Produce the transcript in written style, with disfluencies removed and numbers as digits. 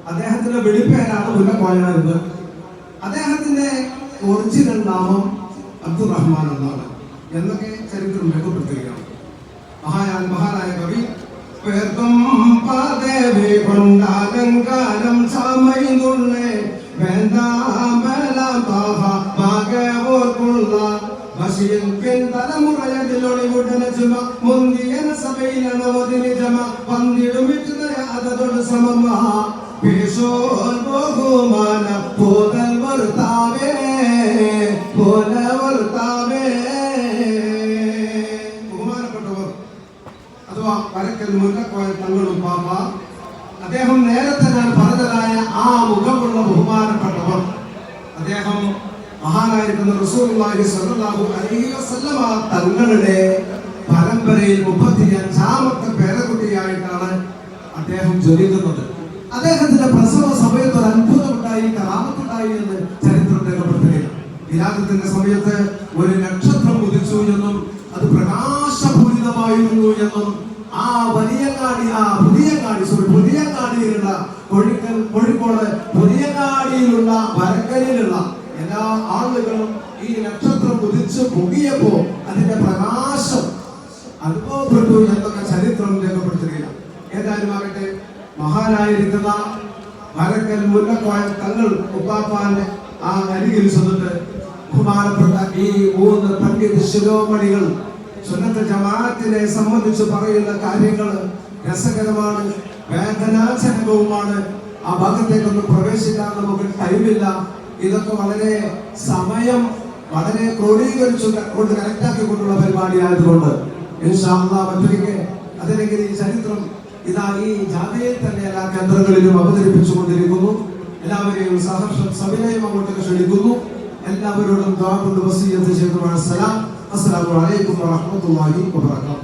അദ്ദേഹത്തിന്റെ വെളിപ്പേരാണ് മുല്ലക്കോയ എന്ന്. അദ്ദേഹത്തിന്റെ ഒറിജിനൽ നാമം അബ്ദുറഹ്മാൻ എന്നാണ് എന്നൊക്കെ ചരിത്രം രേഖപ്പെടുത്തുകയാണ്. മഹാനായ കവി പേർക്കും പദവി കൊണ്ടാലങ്കാരം ചമയുന്നുള്ളേ തലമുറയതിലൊളിവുടനജമ മുന്തിയന സഭയിലണവതിനിജമ പന്തിടുമിറ്റുന്നയാതോട് സമമാ പേശോർ ബഹുമാന പോതൽ വർത്താവേ പോല വർത്താവേ. ബഹുമാനപ്പെട്ടവർ അഥവാ വരക്കൽ മുല്ലക്കോയ തങ്ങളും പാപ്പ, അദ്ദേഹം നേരത്തെ ഞാൻ പറഞ്ഞതായ ആ മുഖമുള്ള ബഹുമാനപ്പെട്ടവർ, അദ്ദേഹം മഹാനായിരിക്കുന്ന റസൂലുള്ളാഹി സ്വല്ലല്ലാഹു അലൈഹി വസല്ലമ തങ്ങളുടെ പരമ്പരയിൽ 35ാമത്തെ പേരക്കുട്ടിയായിട്ടാണ് അദ്ദേഹം ജനിക്കുന്നത്. അദ്ദേഹത്തിന്റെ പ്രസവ സമയത്ത് ഒരു അത്ഭുതമുണ്ടായി, കറാമത്തുണ്ടായി എന്ന് ചരിത്രം രേഖപ്പെടുത്തുകയാണ്. വിരാഗത്തിന്റെ സമയത്ത് ഒരു നക്ഷത്രം ഉദിച്ചു എന്നും അത് പ്രകാശപൂരിതമായിരുന്നു എന്നും ആ പുതിയങ്ങാടിയിലുള്ള കോഴിക്കോട് പുതിയങ്ങാടിയിലുള്ള വരക്കലിലുള്ള എല്ലാ ആളുകളും ഈ നക്ഷത്രം ഉദിച്ച് പൊങ്ങിയപ്പോ അതിന്റെ പ്രകാശം അനുഭവപ്പെട്ടു എന്നൊക്കെ ചരിത്രം രേഖപ്പെടുത്തുകയാണ്. ഏതായാലും ആകട്ടെ, മഹാനായിരിക്കുന്ന വരക്കൽ മുല്ലക്കോയ തങ്ങൾ ഉപ്പാപ്പാന്റെ ആ അരികിൽ ചെന്നിട്ട് ബഹുമാനപ്പെട്ട ഈ 3 പണ്ഡിത ശിരോമണികൾ സുന്നത്ത് ജമാഅത്തിനെ സംബന്ധിച്ച് പറയുന്ന കാര്യങ്ങൾ രസകരമാണ്, വേദനാജനകവുമാണ്. ആ ഭാഗത്തേക്കൊന്നും പ്രവേശിക്കാൻ നമുക്ക് ടൈമില്ല. ഇതൊക്കെ വളരെ സമയം വളരെ ക്രോഡീകരിച്ചു കൊണ്ട് കറക്റ്റാക്കിക്കൊണ്ടുള്ള പരിപാടിയായതുകൊണ്ട് ഇൻഷാ അല്ലാഹ് മറ്റൊരിക്കൽ അതിലേക്ക് ഈ ചരിത്രം ഇതാ ഈ ജാഥയിൽ തന്നെ എല്ലാ കേന്ദ്രങ്ങളിലും അവതരിപ്പിച്ചു കൊണ്ടിരിക്കുന്നു. എല്ലാവരെയും സഹർഷം സവിനയം അങ്ങോട്ടേക്ക് ക്ഷണിക്കുന്നു. എല്ലാവരോടും ദുആ കൊണ്ട് വസിയ്യത്ത് ചെയ്തു. അസ്സലാമു അലൈക്കും വറഹ്മത്തുള്ളാഹി വബറകാതുഹു.